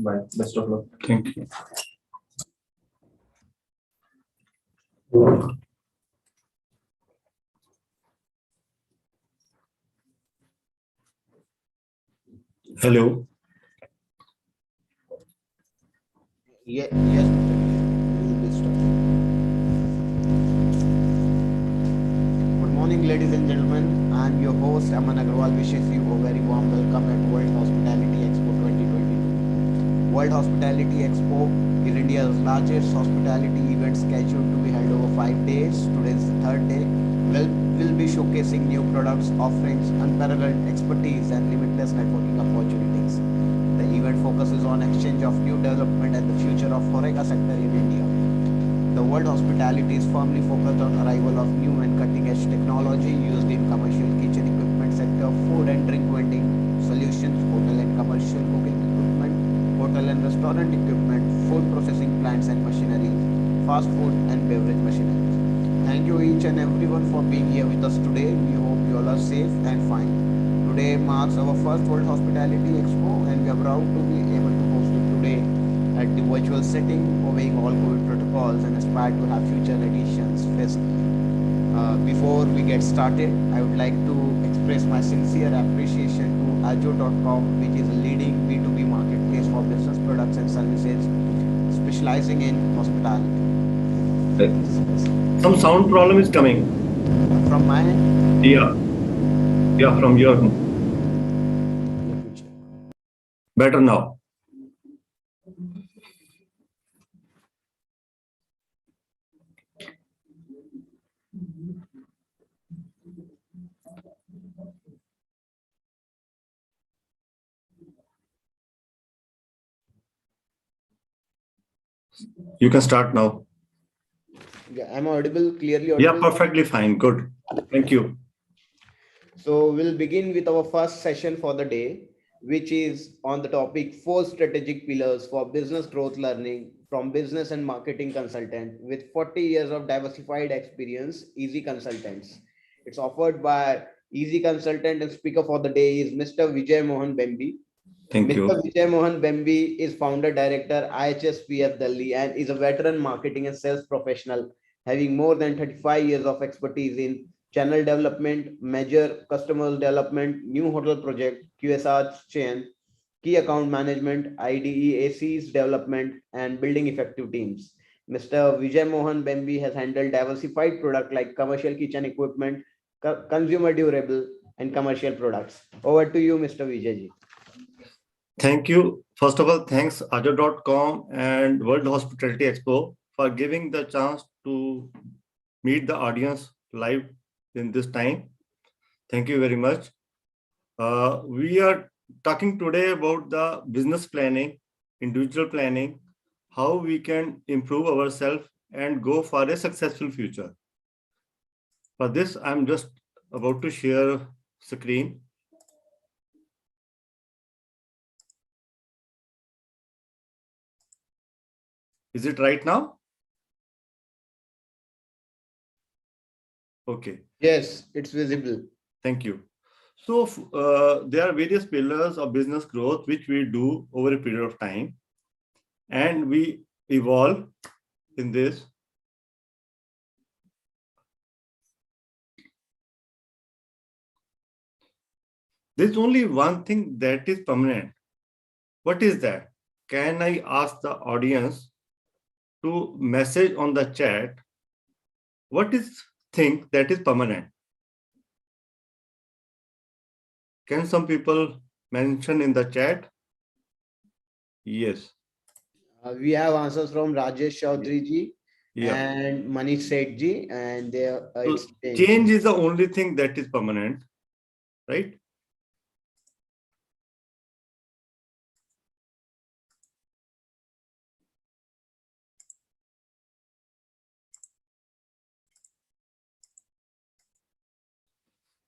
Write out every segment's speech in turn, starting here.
Bye. Best of luck. Thank you. Hello. Yes, Mr. We will be starting. Good morning, ladies and gentlemen. I am your host, Aman Agarwal, wishes you a very warm welcome at World Hospitality Expo 2022. World Hospitality Expo is India's largest hospitality event scheduled to be held over 5 days. Today is the third day. We'll be showcasing new products, offerings, unparalleled expertise, and limitless networking opportunities. The event focuses on exchange of new development and the future of HoReCa sector in India. The world hospitality is firmly focused on arrival of new and cutting-edge technology used in commercial kitchen equipment sector, food and drink vending solutions, hotel and commercial cooking equipment, hotel and restaurant equipment, food processing plants and machinery, fast food and beverage machinery. Thank you each and everyone for being here with us today. We hope you all are safe and fine. Today marks our first World Hospitality Expo and we are proud to be able to host it today at the virtual setting, obeying all COVID protocols and aspire to have future editions physically. Before we get started, I would like to express my sincere appreciation to Aajjo.com, which is a leading B2B marketplace for business products and services specializing in hospitality. Some sound problem is coming. From my end? Yeah, from your Let me check. better now. You can start now. Yeah, am I audible? Clearly Yeah, audible? perfectly fine. Good. Thank you. So we'll begin with our first session for the day, which is on the topic 4 strategic pillars for business growth learning from business and marketing consultant with 40 years of diversified experience, Easy Consultants. It's offered by Easy Consultant and speaker for the day is Mr. Vijay Mohan Bembi. Thank Mr. you. Vijay Mohan Bembi is founder director IHSPF Delhi and is a veteran marketing and sales professional having more than 35 years of expertise in channel development, major customers development, new hotel project, QSR chain, key account management, IDEAC's development, and building effective teams. Mr. Vijay Mohan Bembi has handled diversified product like commercial kitchen equipment, consumer durable, and commercial products. Over to you, Mr. Vijay. Thank you. First of all, thanks Aajjo.com and World Hospitality Expo for giving the chance to meet the audience live in this time. Thank you very much. We are talking today about the business planning, individual planning, how we can improve ourselves and go for a successful future. For this, I'm just about to share screen. Is it right now? Okay. Yes, it's visible. Thank you. So there are various pillars of business growth which we do over a period of time, and we evolve in this. There's only one thing that is permanent. What is that? Can I ask the audience to message on the chat what is thing that is permanent? Can some people mention in the chat? Yes. We have answers from Rajesh Chaudhary ji Yeah. and Manish Seth ji, and it's Change is the only thing that is permanent, right?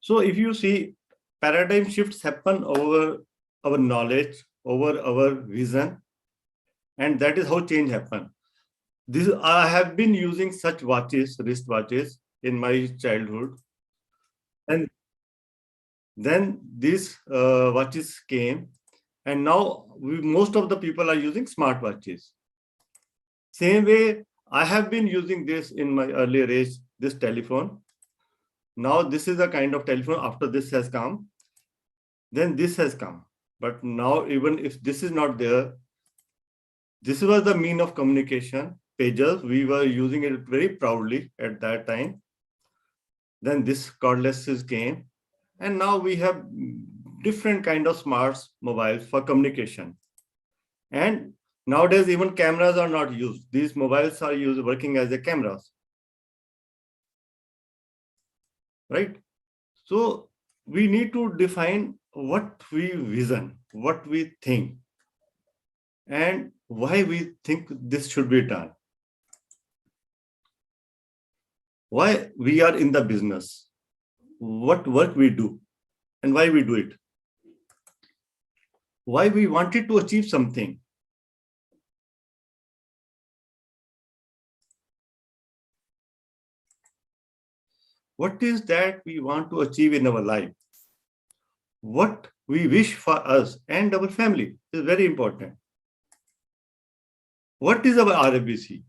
So if you see, paradigm shifts happen over our knowledge, over our vision, and that is how change happens. This I have been using such watches, wrist watches, in my childhood, and then these watches came, and now most of the people are using smart watches. Same way, I have been using this in my earlier age, this telephone. Now this is a kind of telephone. After this has come, then this has come. But now, even if this is not there, this was the mean of communication. Pagers, we were using it very proudly at that time. Then this cordless came, and now we have different kind of smart mobiles for communication. And nowadays, even cameras are not used. These mobiles are used working as a cameras, right? So we need to define what we vision, what we think, and why we think this should be done. Why we are in the business, what work we do, and why we do it. Why we wanted to achieve something. What is that we want to achieve in our life? What we wish for us and our family is very important. What is our RBC?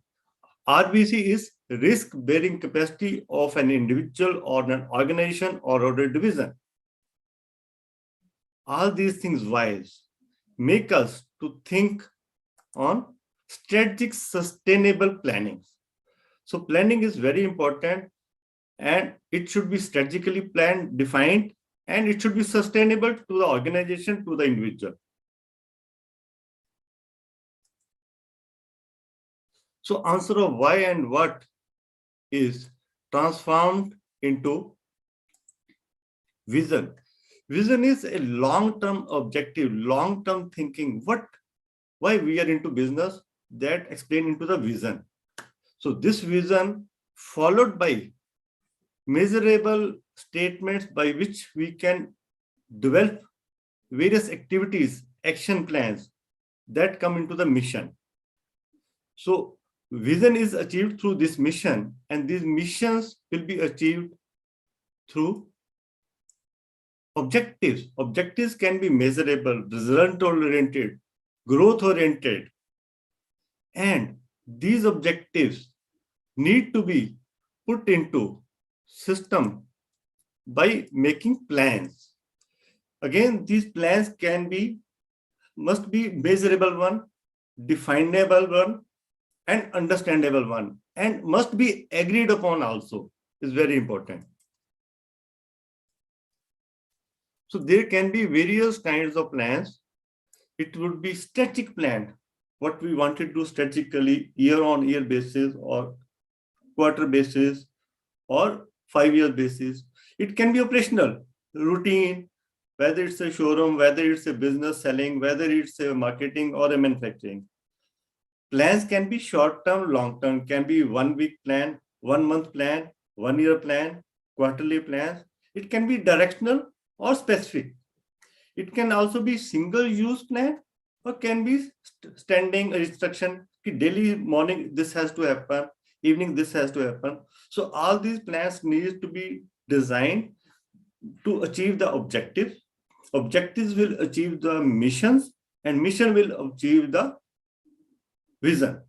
RBC is risk-bearing capacity of an individual or an organization or a division. All these things wise make us to think on strategic sustainable planning. So planning is very important, and it should be strategically planned, defined, and it should be sustainable to the organization, to the individual. So answer of why and what is transformed into vision. Vision is a long-term objective, long-term thinking. Why we are into business, that explain into the vision. So this vision followed by measurable statements by which we can develop various activities, action plans that come into the mission. So vision is achieved through this mission, and these missions will be achieved through objectives. Objectives can be measurable, result-oriented, growth-oriented, and these objectives need to be put into system by making plans. Again, these plans must be measurable one, definable one, and understandable one, and must be agreed upon also, is very important. So there can be various kinds of plans. It would be strategic plan, what we want to do strategically, year-on-year basis or quarter basis or 5-year basis. It can be operational, routine, whether it's a showroom, whether it's a business selling, whether it's a marketing or a manufacturing. Plans can be short-term, long-term, can be 1 week plan, 1 month plan, 1 year plan, quarterly plans. It can be directional or specific. It can also be single-use plan, or can be standing instruction. Daily morning this has to happen, evening this has to happen. So all these plans need to be designed to achieve the objectives. Objectives will achieve the missions, and mission will achieve the vision.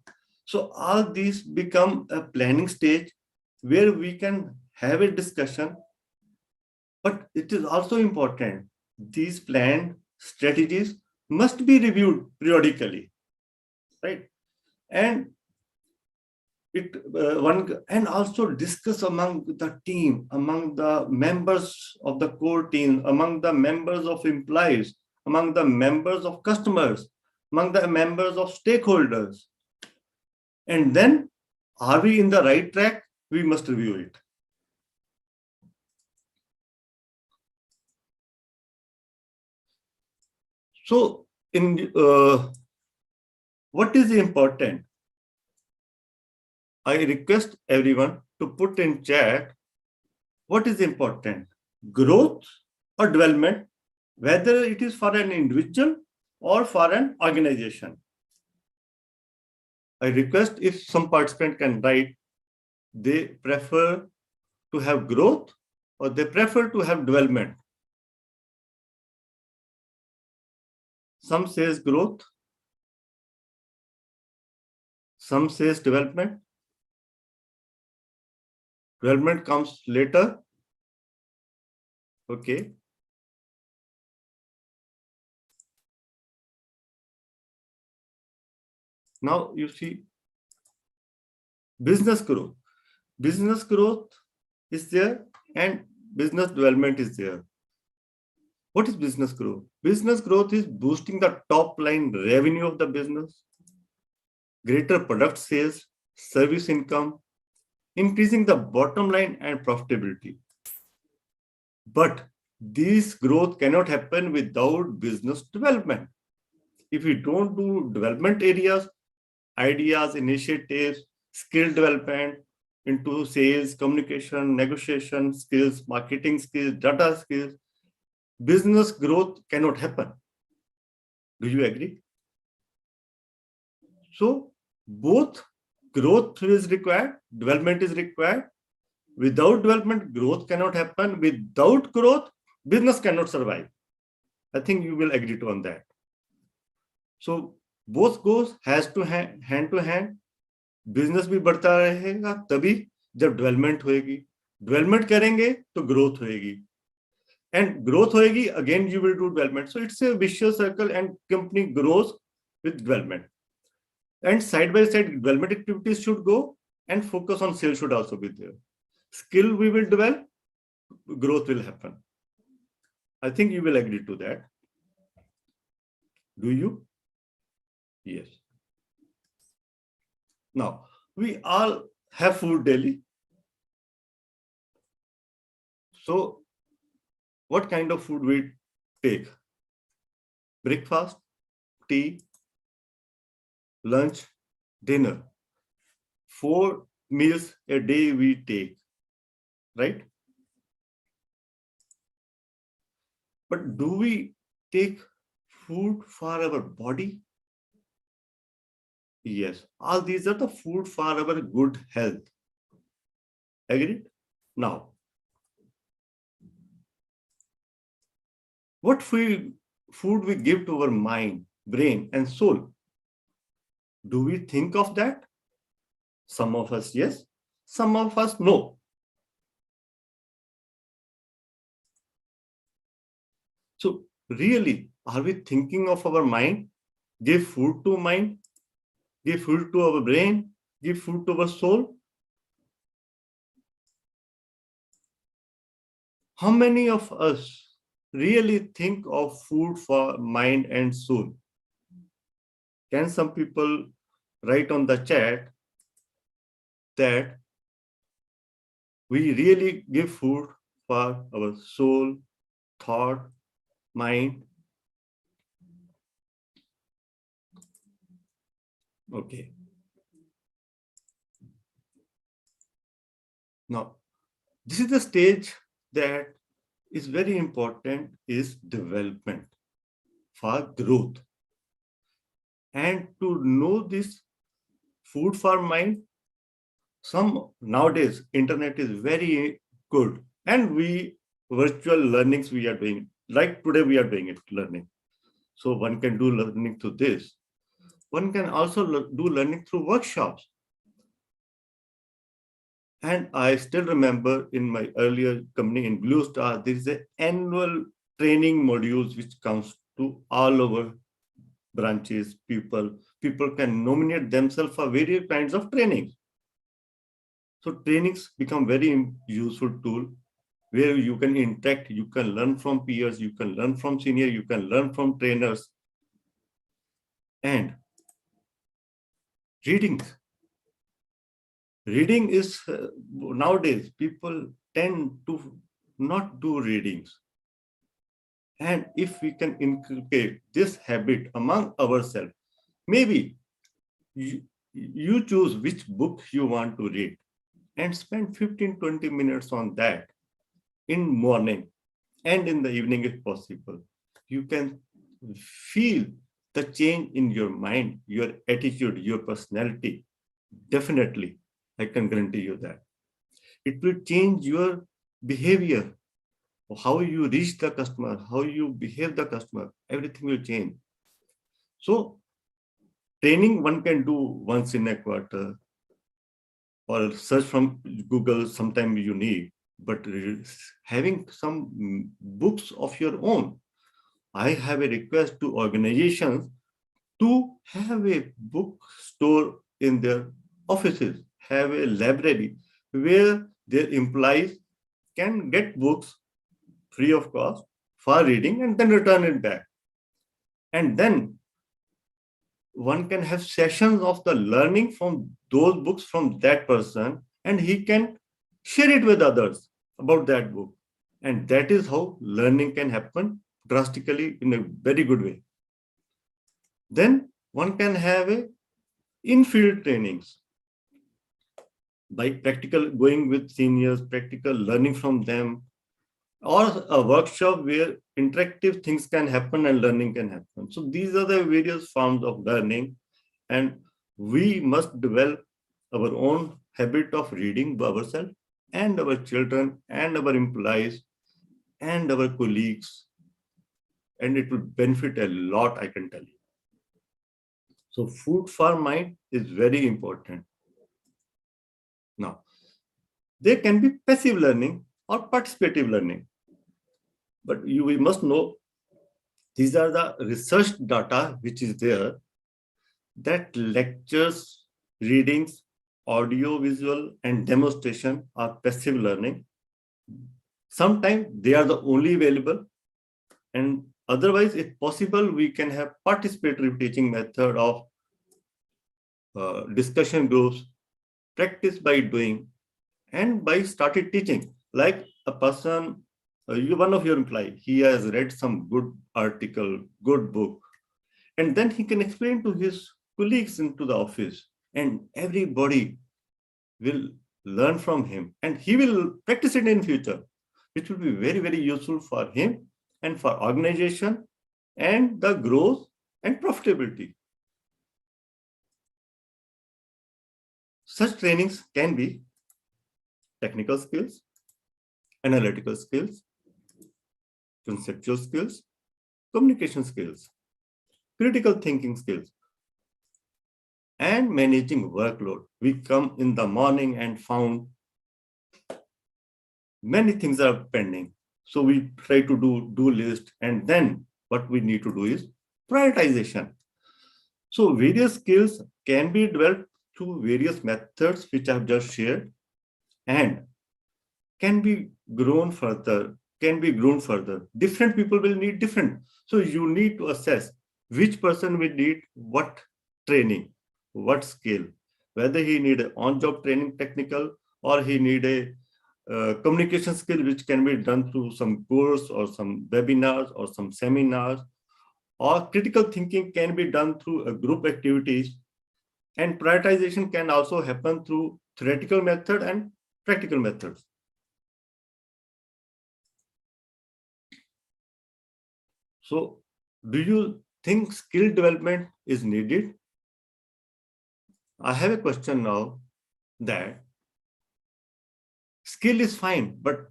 So all these become a planning stage where we can have a discussion. But it is also important, these planned strategies must be reviewed periodically, right? And and also discuss among the team, among the members of the core team, among the members of employees, among the members of customers, among the members of stakeholders. And then, are we in the right track? We must review it. So, what is important? I request everyone to put in chat what is important. growth or development, whether it is for an individual or for an organization. I request if some participant can write, they prefer to have growth or they prefer to have development. Some says growth, some says development. Development comes later. Okay. Now you see business growth. Business growth is there and business development is there. What is business growth? Business growth is boosting the top line revenue of the business, greater product sales, service income, increasing the bottom line and profitability. But this growth cannot happen without business development. If we don't do development areas, ideas, initiatives, skill development into sales, communication, negotiation skills, marketing skills, data skills, business growth cannot happen. Do you agree? So both growth is required, development is required. Without development, growth cannot happen. Without growth, business cannot survive. I think you will agree on that. So both goes has to hand to hand. Business भी बढ़ता रहेगा तभी जब development होएगी. Development करेंगे तो growth होएगी and growth होएगी again you will do development. So it's a vicious circle and company grows with development. And side by side development activities should go and focus on sales should also be there. Skill we will develop, growth will happen. I think you will agree to that. Do you? Yes. Now, we all have food daily. So, what kind of food we take? Breakfast, tea, lunch, dinner. 4 meals a day we take, right? But do we take food for our body? Yes, all these are the food for our good health. Agreed? Now, what food we give to our mind, brain, and soul? Do we think of that? Some of us, yes. Some of us, no. So, really, are we thinking of our mind? Give food to mind? Give food to our brain, give food to our soul. How many of us really think of food for mind and soul? Can some people write on the chat that we really give food for our soul, thought, mind? Okay. Now, this is the stage that is very important, is development for growth. And to know this food for mind, nowadays internet is very good, and virtual learnings we are doing. Like today we are doing it, learning. So one can do learning through this. One can also do learning through workshops. And I still remember in my earlier company in Blue Star, there is an annual training modules which comes to all over branches. People can nominate themselves for various kinds of trainings. So trainings become very useful tool where you can interact, you can learn from peers, you can learn from senior, you can learn from trainers. And reading is nowadays people tend to not do readings. And if we can inculcate this habit among ourselves, maybe you choose which book you want to read and spend 15-20 minutes on that in morning and in the evening if possible. You can feel the change in your mind, your attitude, your personality. Definitely, I can guarantee you that. It will change your behavior, how you reach the customer, how you behave the customer, everything will change. So training one can do once in a quarter, or search from Google sometime you need, but having some books of your own. I have a request to organizations to have a bookstore in their offices, have a library where their employees can get books free of cost for reading and then return it back. And then one can have sessions of the learning from those books from that person, and he can share it with others about that book. And that is how learning can happen drastically in a very good way. Then one can have a in-field trainings by practical, going with seniors, practical learning from them, or a workshop where interactive things can happen and learning can happen. So these are the various forms of learning, and we must develop our own habit of reading by ourselves and our children and our employees and our colleagues, and it will benefit a lot, I can tell you. So food for mind is very important. Now, there can be passive learning or participative learning, but we must know these are the research data which is there, that lectures, readings, audio, visual, and demonstration are passive learning. Sometimes they are the only available, and otherwise, if possible, we can have participatory teaching method of discussion groups, practice by doing, and by started teaching. Like a person, one of your employee, he has read some good article, good book, and then he can explain to his colleagues into the office, and everybody will learn from him, and he will practice it in future, which will be very, very useful for him and for organization and the growth and profitability. Such trainings can be technical skills, analytical skills, conceptual skills, communication skills, critical thinking skills, and managing workload. We come in the morning and found many things are pending. So we try to do list, and then what we need to do is prioritization. So various skills can be developed through various methods which I have just shared, and can be grown further, Different people will need different. So you need to assess which person will need what training, what skill, whether he need an on-job training technical, or he need a communication skill which can be done through some course or some webinars or some seminars, or critical thinking can be done through a group activities, and prioritization can also happen through theoretical method and practical methods. So do you think skill development is needed? I have a question now, that skill is fine, but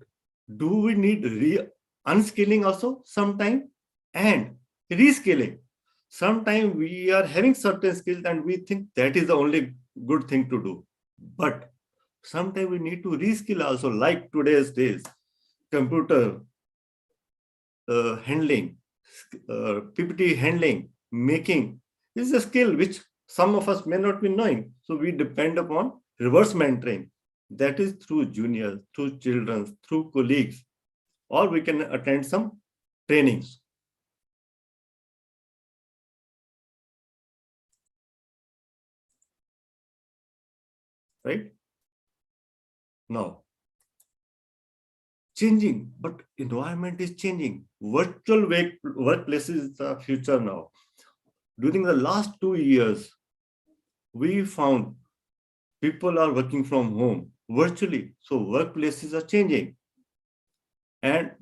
do we need unskilling also sometime, and reskilling? Sometimes we are having certain skills and we think that is the only good thing to do. But sometimes we need to reskill also, like today's days, computer handling, PPT handling, making is a skill which some of us may not be knowing. So we depend upon reverse mentoring. That is through juniors, through children, through colleagues, or we can attend some trainings. Right? Now, changing, but environment is changing. Virtual workplaces is the future now. During the last 2 years, we found people are working from home virtually. So workplaces are changing. And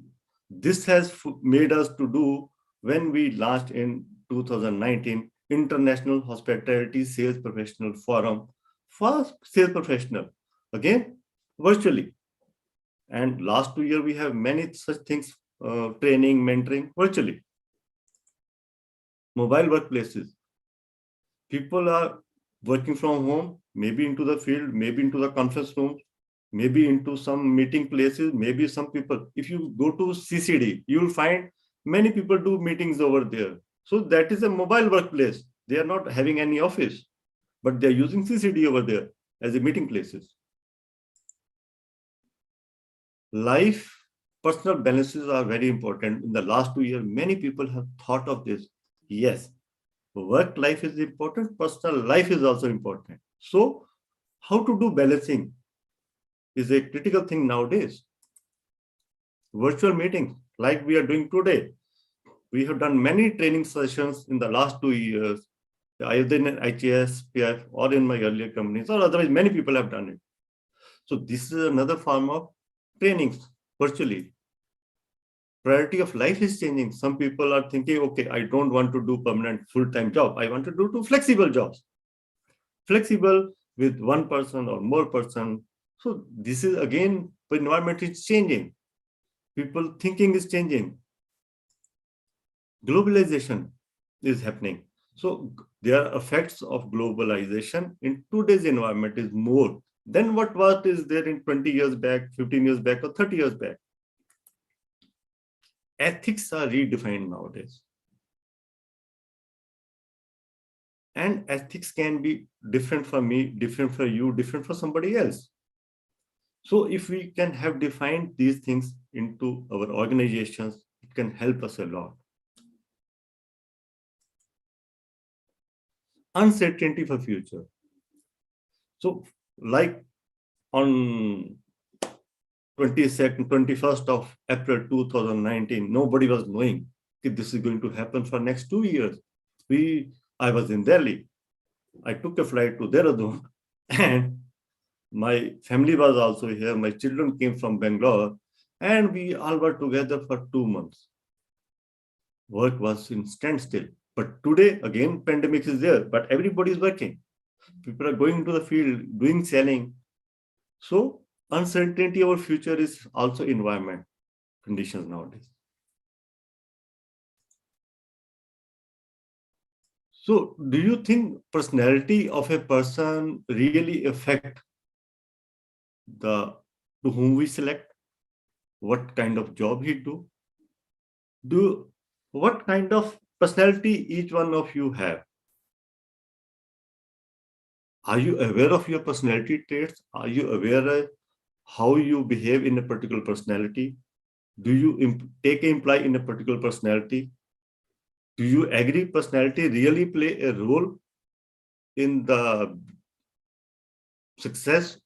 This has made us to do when we launched in 2019 International Hospitality Sales Professional Forum for sales professional, again virtually. And last 2 years we have many such things, training, mentoring virtually. Mobile workplaces. People are working from home, maybe into the field, maybe into the conference room, maybe into some meeting places, maybe some people. If you go to CCD, you will find many people do meetings over there. So that is a mobile workplace. They are not having any office, but they're using CCD over there as a meeting places. Life, personal balances are very important. In the last 2 years, many people have thought of this. Yes, work life is important, personal life is also important. So how to do balancing is a critical thing nowadays. Virtual meetings like we are doing today. We have done many training sessions in the last 2 years, either in IHS, PF, or in my earlier companies, or otherwise many people have done it. So this is another form of trainings virtually. Priority of life is changing. Some people are thinking, okay, I don't want to do permanent full-time job. I want to do two flexible jobs. Flexible with one person or more person. So this is again, the environment is changing. People thinking is changing. Globalization is happening. So there are effects of globalization in today's environment is more than what is there in 20 years back, 15 years back, or 30 years back. Ethics are redefined nowadays. And ethics can be different for me, different for you, different for somebody else. So if we can have defined these things into our organizations, it can help us a lot. Uncertainty for future. So like on 21st of April 2019, nobody was knowing if this is going to happen for next 2 years. I was in Delhi. I took a flight to Dehradun and my family was also here. My children came from Bangalore and we all were together for 2 months. Work was in standstill. But today, again, pandemic is there, but everybody is working. People are going to the field, doing selling. So uncertainty of future is also environment conditions nowadays. So do you think personality of a person really affect to whom we select? What kind of job he do? What kind of personality each one of you have? Are you aware of your personality traits? Are you aware of how you behave in a particular personality? Do you take an employee in a particular personality? Do you agree personality really play a role in the success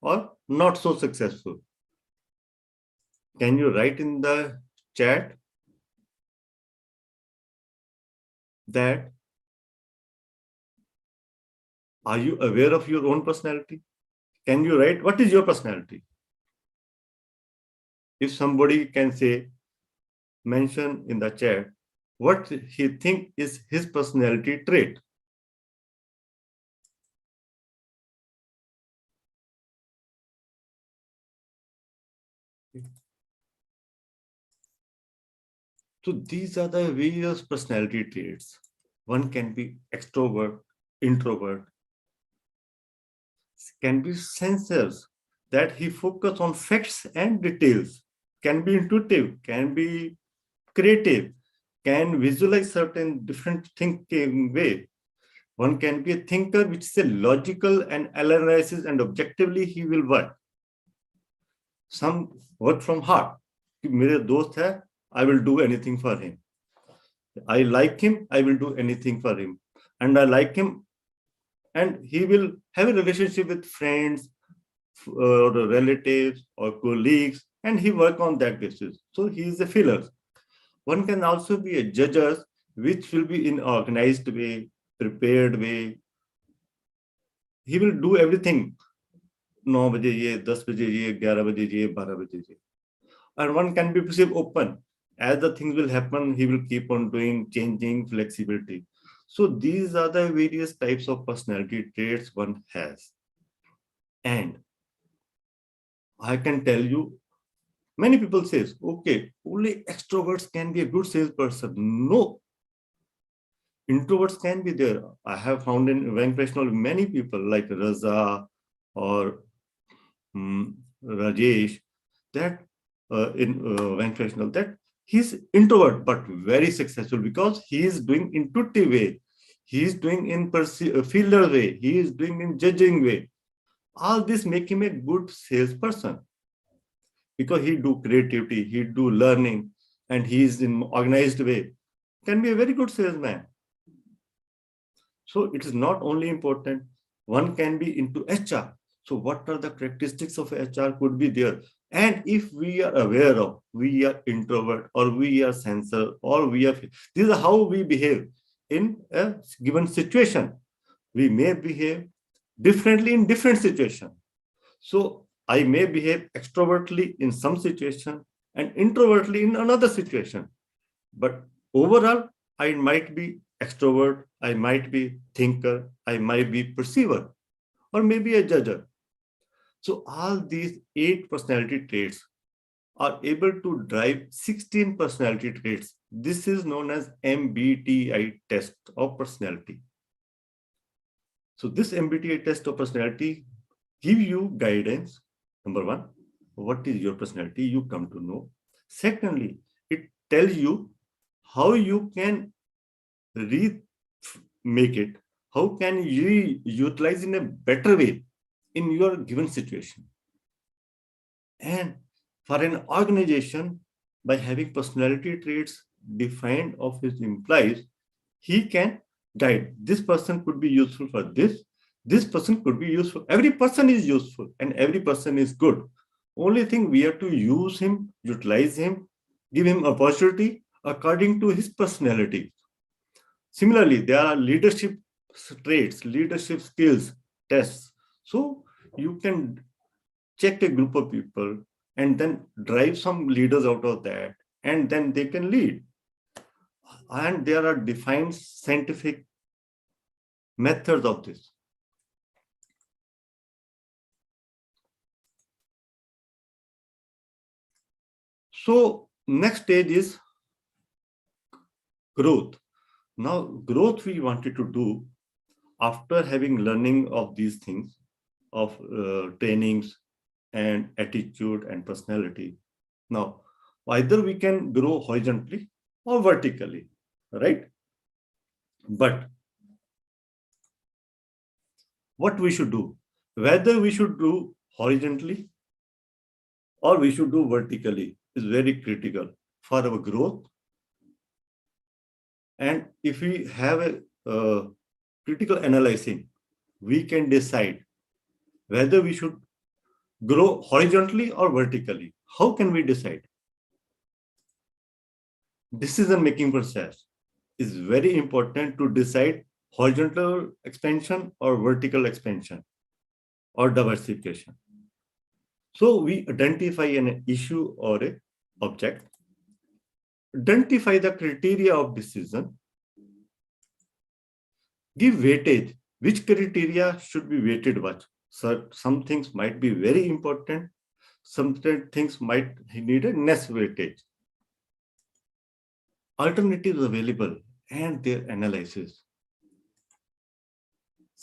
or not so successful? Can you write in the chat that are you aware of your own personality? Can you write what is your personality? If somebody can say, mention in the chat what he think is his personality trait. So these are the various personality traits. One can be extrovert, introvert, can be sensors that he focus on facts and details, can be intuitive, can be creative, can visualize certain different thinking way. One can be a thinker which is a logical and analysis and objectively he will work. Some work from heart. मेरे दोस्त है, I will do anything for him. I like him, I will do anything for him. And I like him, and he will have a relationship with friends, or relatives, or colleagues, and he work on that basis. So he is a filler. One can also be a judge, which will be in organized way, prepared way. He will do everything. 9 बजे ये, 10 बजे ये, 11 बजे ये, 12 बजे ये. and one can be perceived open. As the things will happen, he will keep on doing, changing, flexibility. So these are the various types of personality traits one has. And I can tell you, many people say, okay, only extroverts can be a good salesperson. No, introverts can be there. I have found in Venkatesh many people like Raza or Rajesh, that in Venkatesh, that he's introvert but very successful because he is doing intuitive way, he is doing in fielder way, he is doing in judging way. All this make him a good salesperson because he do creativity, he do learning, and he is in organized way. Can be a very good salesman. So it is not only important, one can be into HR. So what are the characteristics of HR could be there? And if we are aware of, we are introvert or we are sensor or we are, this is how we behave in a given situation. We may behave differently in different situations. So I may behave extrovertly in some situation and introvertly in another situation. But overall, I might be extrovert, I might be thinker, I might be perceiver, or maybe a judger. So all these 8 personality traits are able to drive 16 personality traits. This is known as MBTI test of personality. So this MBTI test of personality give you guidance. Number 1, what is your personality? You come to know. Secondly, it tells you how you can remake it, how can you utilize in a better way in your given situation. And for an organization, by having personality traits defined of his employees, he can guide. This person could be useful for this. This person could be useful. Every person is useful and every person is good. Only thing we have to use him, utilize him, give him opportunity according to his personality. Similarly, there are leadership traits, leadership skills tests. So you can check a group of people and then drive some leaders out of that, and then they can lead. And there are defined scientific methods of this. So next stage is growth. Now, growth we wanted to do after having learning of these things, of trainings and attitude and personality. Now, either we can grow horizontally or vertically, right? But what we should do, whether we should do horizontally or we should do vertically, is very critical for our growth. And if we have a critical analyzing, we can decide whether we should grow horizontally or vertically. How can we decide? Decision-making process is very important to decide horizontal expansion or vertical expansion or diversification. So we identify an issue or an object, identify the criteria of decision, give weightage. Which criteria should be weighted what? So some things might be very important, some things might need a less weightage. Alternatives available and their analysis.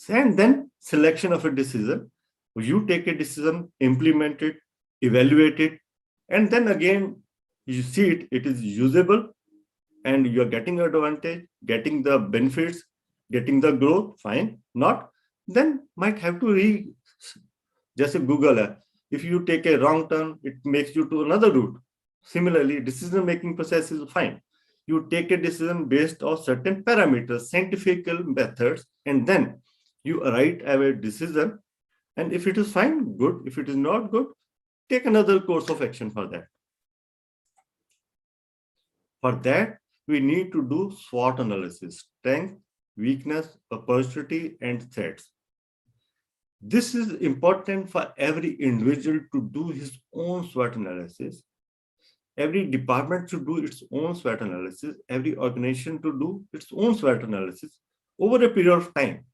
And then selection of a decision. You take a decision, implement it, evaluate it, and then again you see it is usable and you are getting advantage, getting the benefits, getting the growth, fine. Not, then might have to just a Google. If you take a wrong turn, it makes you to another route. Similarly, decision-making process is fine. You take a decision based on certain parameters, scientific methods, and then you arrive at a decision. And if it is fine, good. If it is not good, take another course of action for that. For that, we need to do SWOT analysis: strength, weakness, opportunity, and threats. This is important for every individual to do his own SWOT analysis. Every department should do its own SWOT analysis. Every organization to do its own SWOT analysis over a period of time,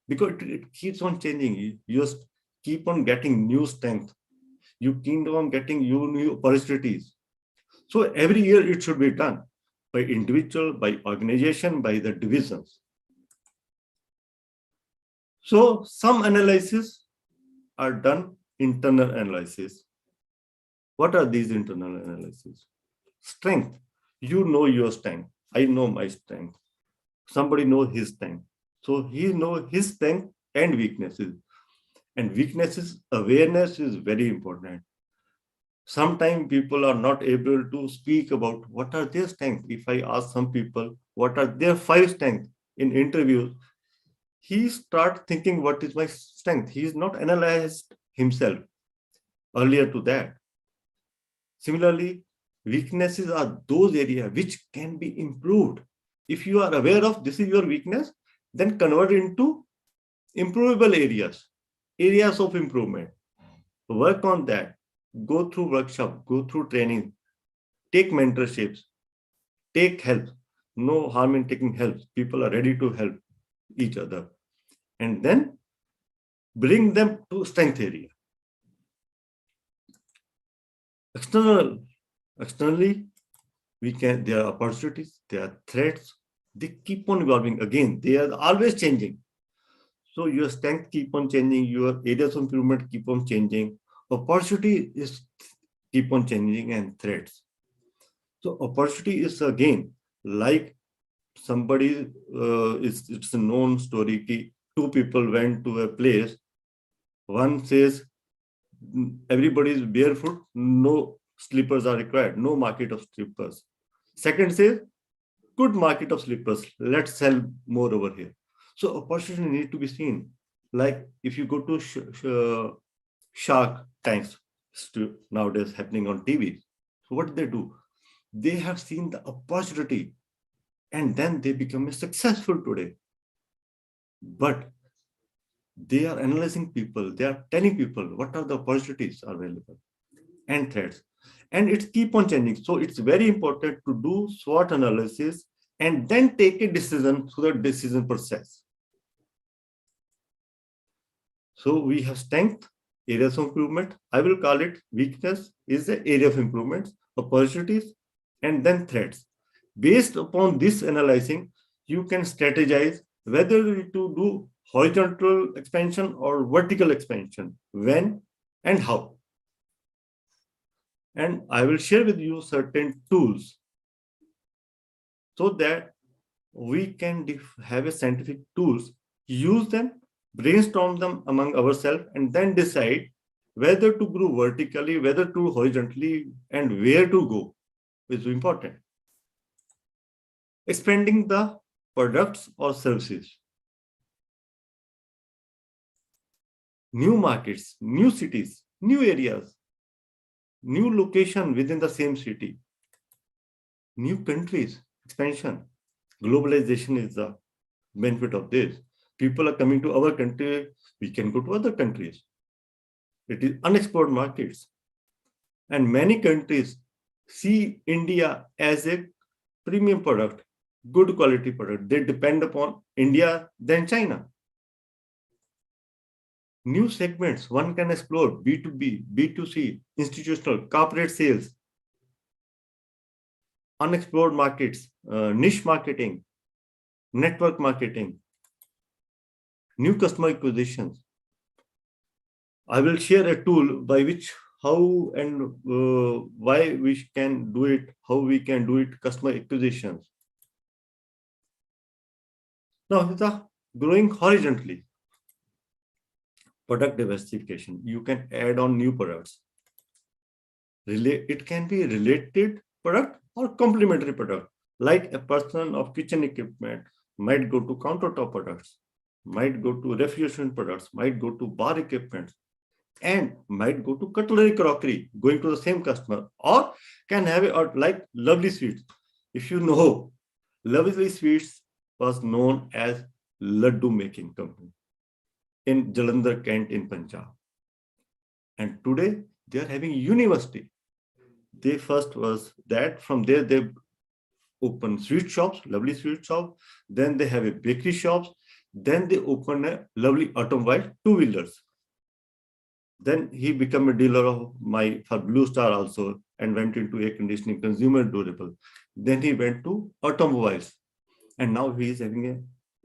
because it keeps on changing. You just keep on getting new strength. You keep on getting new opportunities. So every year it should be done by individual, by organization, by the divisions. So some analysis are done internal analysis. What are these internal analysis? Strength. You know your strength. I know my strength. Somebody knows his strength. So he knows his strength and weaknesses. And weaknesses, awareness is very important. Sometimes people are not able to speak about what are their strengths. If I ask some people what are their 5 strengths in interviews, he starts thinking what is my strength. He is not analyzed himself earlier to that. Similarly, weaknesses are those areas which can be improved. If you are aware of this is your weakness, then convert into improvable areas of improvement. Work on that. Go through workshop, go through training, take mentorships, take help. No harm in taking help. People are ready to help each other. And then bring them to strength area. Externally, there are opportunities, there are threats. They keep on evolving. Again, they are always changing. So your strength keep on changing, your areas of improvement keep on changing. Opportunity is keep on changing, and threats. So opportunity is again like somebody it's a known story ki 2 people went to a place. One says everybody is barefoot, no slippers are required, no market of slippers. Second says good market of slippers, let's sell more over here. So opportunity need to be seen. Like if you go to Shark Tanks, nowadays happening on TV. So what do? They have seen the opportunity and then they become successful today. But they are analyzing people, they are telling people what are the opportunities available and threats. And it keep on changing. So it's very important to do SWOT analysis and then take a decision through the decision process. So we have strength, areas of improvement. I will call it weakness is the area of improvements, opportunities, and then threats. Based upon this analyzing, you can strategize whether to do horizontal expansion or vertical expansion, when and how. And I will share with you certain tools so that we can have a scientific tools, use them, brainstorm them among ourselves, and then decide whether to grow vertically, whether to horizontally, and where to go is important. Expanding the products or services. New markets, new cities, new areas, new location within the same city, new countries, expansion. Globalization is the benefit of this. People are coming to our country, we can go to other countries. It is unexplored markets. And many countries see India as a premium product, good quality product. They depend upon India than China. New segments one can explore: B2B, B2C, institutional, corporate sales, unexplored markets, niche marketing, network marketing, new customer acquisitions. I will share a tool by which how and why we can do it, how we can do it, customer acquisitions. Now, the growing horizontally, product diversification. You can add on new products. It can be related product or complementary product. Like a person of kitchen equipment might go to countertop products, might go to refrigeration products, might go to bar equipment, and might go to cutlery crockery, going to the same customer, or can have like Lovely Sweets. If you know, Lovely Sweets was known as laddu making company in Jalandhar, Kent in Punjab. And today they are having university. They first was that. From there they open sweet shops, lovely sweet shop. Then they have a bakery shops. Then they open a lovely automobile two-wheelers. Then he became a dealer of for Blue Star also, and went into air conditioning, consumer durable. Then he went to automobiles, and now he is having a.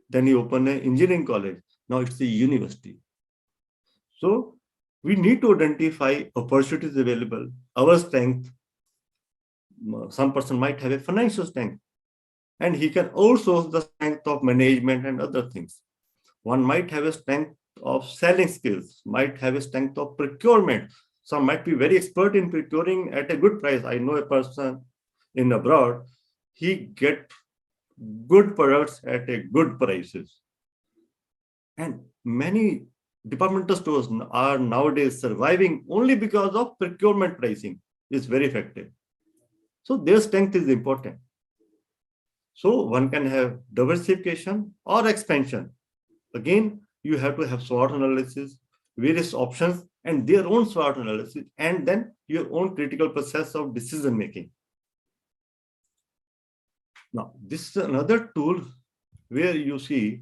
Then he opened an engineering college. Now it's a university. So we need to identify opportunities available, our strength. Some person might have a financial strength, and he can also the strength of management and other things. One might have a strength of selling skills, might have a strength of procurement. Some might be very expert in procuring at a good price. I know a person in abroad, he get good products at a good prices. And many departmental stores are nowadays surviving only because of procurement pricing is very effective. So their strength is important. So one can have diversification or expansion. Again, you have to have SWOT analysis, various options, and their own SWOT analysis, and then your own critical process of decision making. Now, this is another tool where you see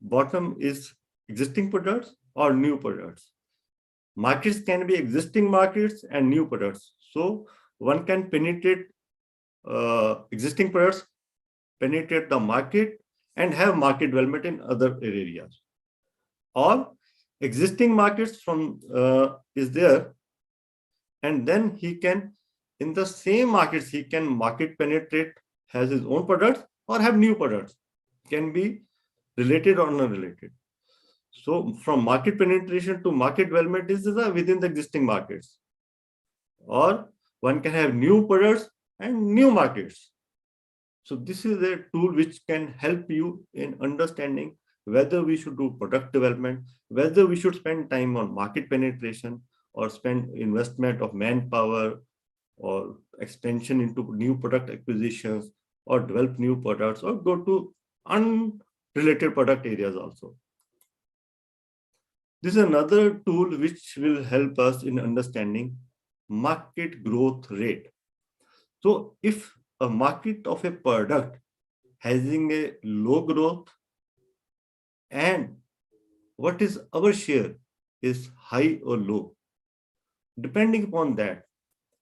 bottom is existing products or new products. Markets can be existing markets and new products. So one can penetrate existing products, penetrate the market, and have market development in other areas. Or existing markets from is there, and then he can, in the same markets, he can market penetrate, has his own products, or have new products, can be related or unrelated. So from market penetration to market development is within the existing markets. Or one can have new products and new markets. So this is a tool which can help you in understanding whether we should do product development, whether we should spend time on market penetration or spend investment of manpower or extension into new product acquisitions or develop new products or go to unrelated product areas also. This is another tool which will help us in understanding market growth rate. So if a market of a product having a low growth and what is our share is high or low, depending upon that,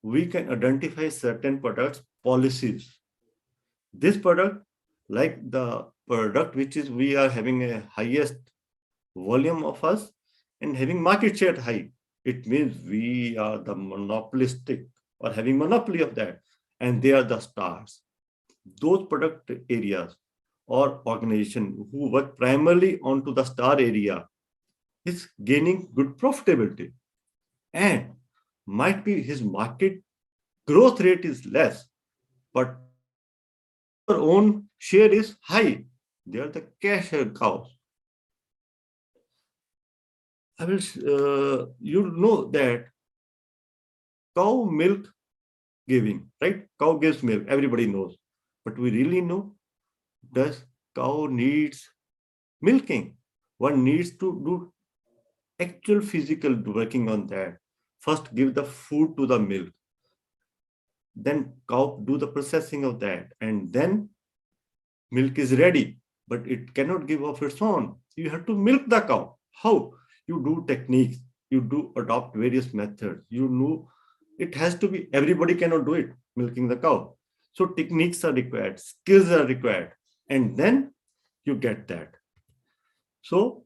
we can identify certain products policies. This product, like the product which is we are having a highest volume of us and having market share high, it means we are the monopolistic or having monopoly of that, and they are the stars. Those product areas or organization who work primarily onto the star area is gaining good profitability, and might be his market growth rate is less, but our own share is high. They are the cash cows. I will, you know that cow milk giving, right? Cow gives milk, everybody knows. But we really know, does cow needs milking? One needs to do actual physical working on that. First, give the food to the milk. Then cow do the processing of that. And then milk is ready, but it cannot give of its own. You have to milk the cow. How? You do techniques. You do adopt various methods. You know, it has to be, everybody cannot do it, milking the cow. So techniques are required, skills are required, and then you get that. So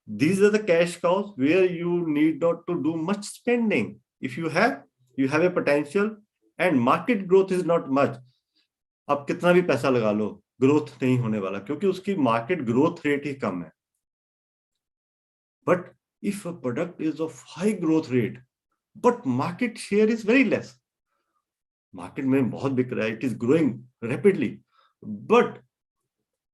these are the cash cows where you need not to do much spending. If you have a potential and market growth is not much. आप कितना भी पैसा लगा लो, growth नहीं होने वाला क्योंकि उसकी मार्केट ग्रोथ रेट ही कम है. But if a product is of high growth rate, but market share is very less, market में बहुत बिक रहा है, it is growing rapidly, but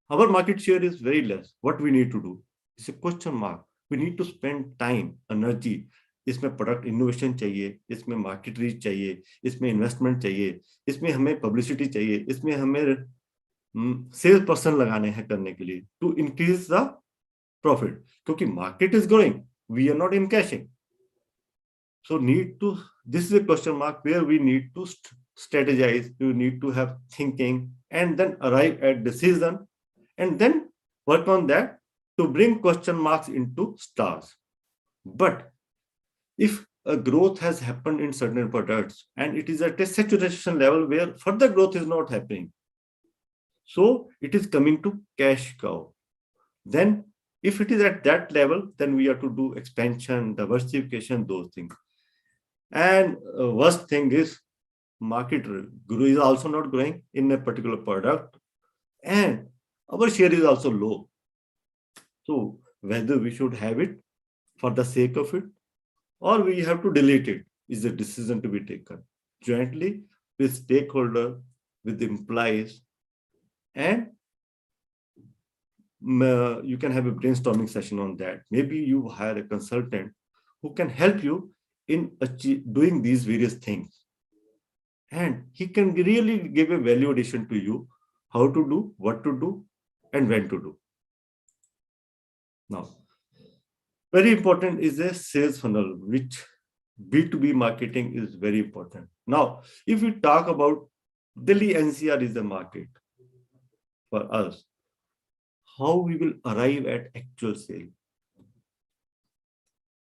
our market share is very less. What we need to do? It's a question mark. We need to spend time, energy. इसमें product innovation चाहिए, इसमें market reach चाहिए, इसमें इन्वेस्टमेंट चाहिए, इसमें हमें publicity चाहिए, इसमें हमें सेल्स पर्सन लगाने हैं करने के लिए टू इंक्रीज द प्रॉफिट, क्योंकि market is growing, we are not encashing. So this is a question mark where we need to strategize, you need to have thinking, and then arrive at decision, and then work on that to bring question marks into stars. But if a growth has happened in certain products and it is at a saturation level where further growth is not happening, so it is coming to cash cow. Then if it is at that level, then we have to do expansion, diversification, those things. And worst thing is market is also not growing in a particular product, and our share is also low. So whether we should have it for the sake of it, or we have to delete it, is a decision to be taken jointly with stakeholder, with employees, and you can have a brainstorming session on that. Maybe you hire a consultant who can help you in doing these various things, and he can really give a value addition to you, how to do, what to do, and when to do. Now, very important is a sales funnel, which B2B marketing is very important. Now, if we talk about Delhi NCR is the market for us, how we will arrive at actual sale?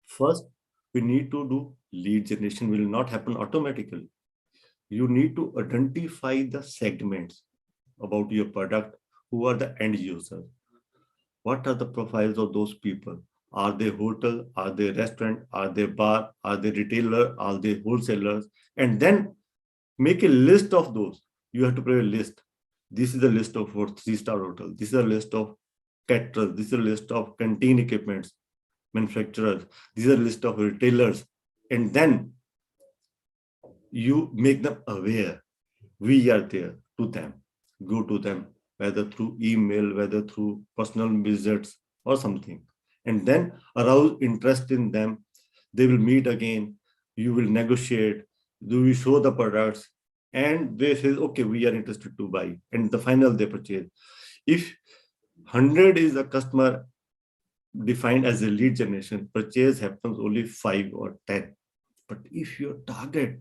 First, we need to do lead generation. Will not happen automatically. You need to identify the segments about your product. Who are the end users? What are the profiles of those people? Are they hotel? Are they restaurant? Are they bar? Are they retailer? Are they wholesalers? And then make a list of those. You have to prepare a list. This is a list of 3-star hotel. This is a list of caterers. This is a list of canteen equipments, manufacturers. These are a list of retailers. And then you make them aware. We are there to them. Go to them, whether through email, whether through personal visits or something. And then arouse interest in them. They will meet again. You will negotiate. You will show the products. And they say, okay, we are interested to buy. And the final they purchase. If 100 is a customer defined as a lead generation, purchase happens only 5 or 10. But if your target,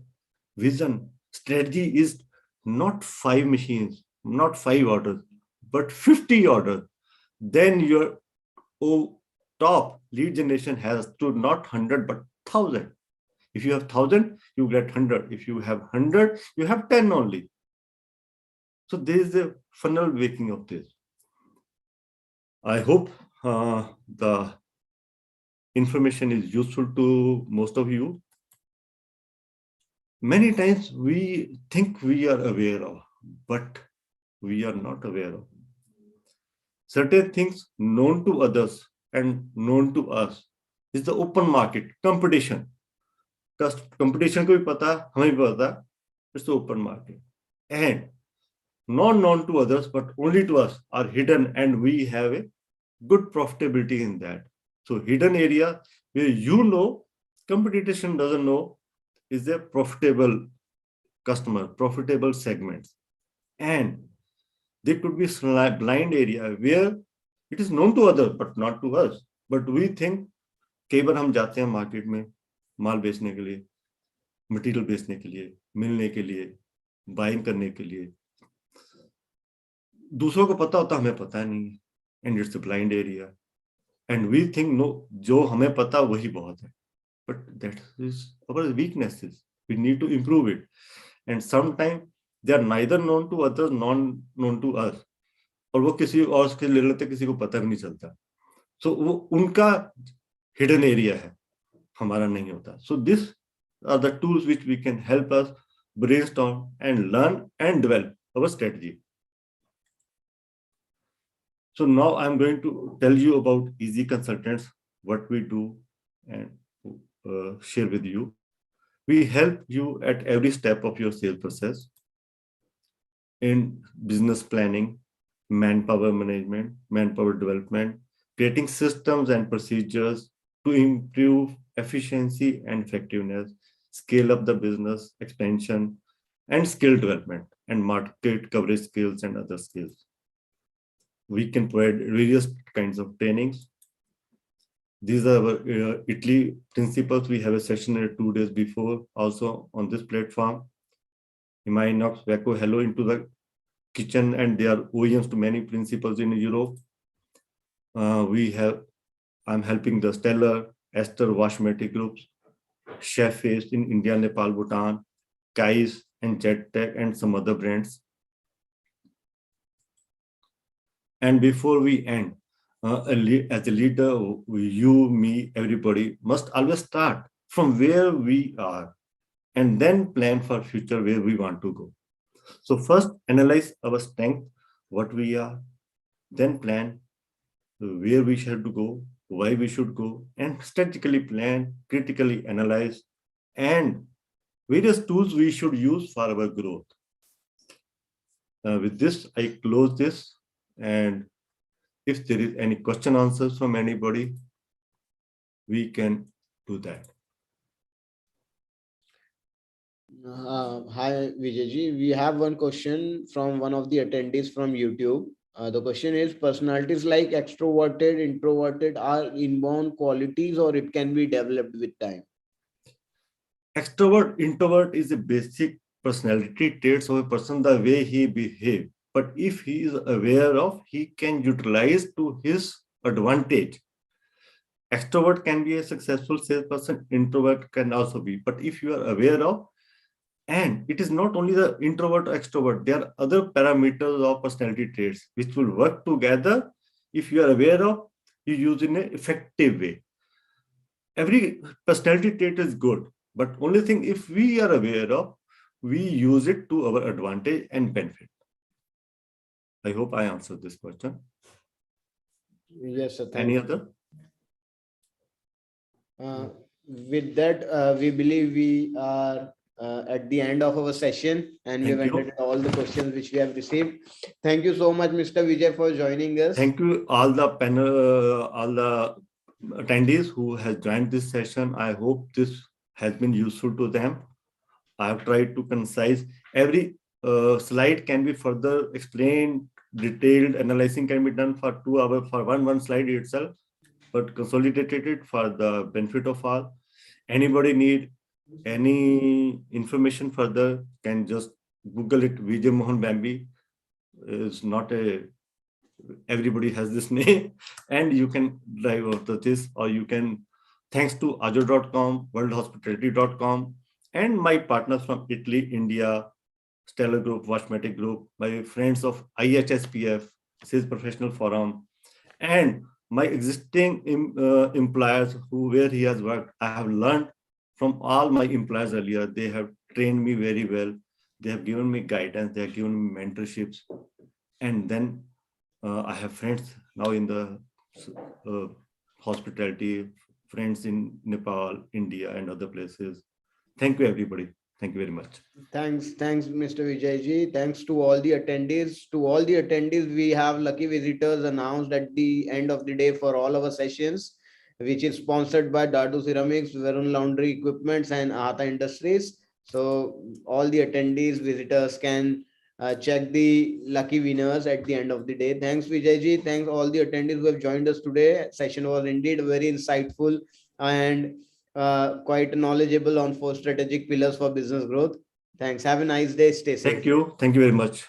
vision, strategy is not 5 machines, not 5 orders, but 50 orders, then your top lead generation has to not 100 but 1,000. If you have 1,000, you get 100. If you have 100, you have 10 only. So there is a funnel waking of this. I hope the information is useful to most of you. Many times we think we are aware of, but we are not aware of. Certain things known to others and known to us is the open market, competition. Competition को भी पता, हमें भी पता, it's the open market. And not known to others, but only to us are hidden, and we have a good profitability in that. So hidden area where you know, competition doesn't know, is a profitable customer, profitable segments. And there could be blind area where it is known to others, but not to us. But we think, कई बार हम जाते हैं market में माल बेचने के लिए, material बेचने के लिए, मिलने के लिए, बाइंग करने के लिए, दूसरों को पता होता, हमें पता नहीं है, and it's a blind area, and we think no, जो हमें पता वही बहुत है, but that is our weaknesses. We need to improve it, and sometimes they are neither known to others, non known to us, और वो किसी और से ले लेते, किसी को पता भी नहीं चलता. So वो उनका hidden area है, हमारा नहीं होता. So these are the tools which we can help us brainstorm and learn and develop our strategy. So now I'm going to tell you about Easy Consultants, what we do, and share with you. We help you at every step of your sales process in business planning, manpower management, manpower development, creating systems and procedures to improve efficiency and effectiveness, scale up the business, expansion, and skill development, and market coverage skills and other skills. We can provide various kinds of trainings. These are our Italy principles. We have a session 2 days before also on this platform. Inox, Vaco, hello into the kitchen, and they are OEMs to many principles in Europe. I'm helping the Stellar, Esther, Washmatic groups, Chef Face in India, Nepal, Bhutan, Kais and JetTech and some other brands. And before we end, as a leader, you, me, everybody must always start from where we are and then plan for future where we want to go. So first, analyze our strength, what we are, then plan where we should go, why we should go, and strategically plan, critically analyze, and various tools we should use for our growth. With this, I close this, and if there is any question answers from anybody, we can do that. Hi Vijayji, we have one question from one of the attendees from YouTube. The question is, personalities like extroverted, introverted are inborn qualities or it can be developed with time? Extrovert, introvert is a basic personality traits of a person, the way he behaves. But if he is aware of, he can utilize to his advantage. Extrovert can be a successful salesperson, introvert can also be. But if you are aware of, and it is not only the introvert or extrovert, there are other parameters of personality traits which will work together. If you are aware of, you use in an effective way. Every personality trait is good, but only thing, if we are aware of, we use it to our advantage and benefit. I hope I answered this question. Yes, sir. Any other? With that, we believe we are at the end of our session, and we have ended all the questions which we have received. Thank you so much, Mr. Vijay, for joining us. Thank you all the panel, all the attendees who has joined this session. I hope this has been useful to them. I have tried to concise. Every slide can be further explained, detailed, analyzing can be done for 2 hours for one slide itself, but consolidated it for the benefit of all. Anybody need any information further can just Google it. Vijay Mohan Bambi is not a, everybody has this name, and you can drive after this, or you can, thanks to Aajjo.com, worldhospitality.com, and my partners from Italy, India, Stellar Group, Washmatic Group, my friends of IHSPF, Sales Professional Forum, and my existing employers where he has worked. I have learned from all my employers earlier. They have trained me very well. They have given me guidance. They have given me mentorships. And then I have friends now in the hospitality, friends in Nepal, India, and other places. Thank you, everybody. Thank you very much. Thanks, Mr. Vijayji. Thanks to all the attendees. To all the attendees, we have lucky visitors announced at the end of the day for all our sessions, which is sponsored by Dadu Ceramics, Varun Laundry Equipments, and Aata Industries. So all the attendees, visitors can check the lucky winners at the end of the day. Thanks, Vijayji. Thanks all the attendees who have joined us today. Session was indeed very insightful and quite knowledgeable on 4 strategic pillars for business growth. Thanks. Have a nice day. Stay safe. Thank you. Thank you very much.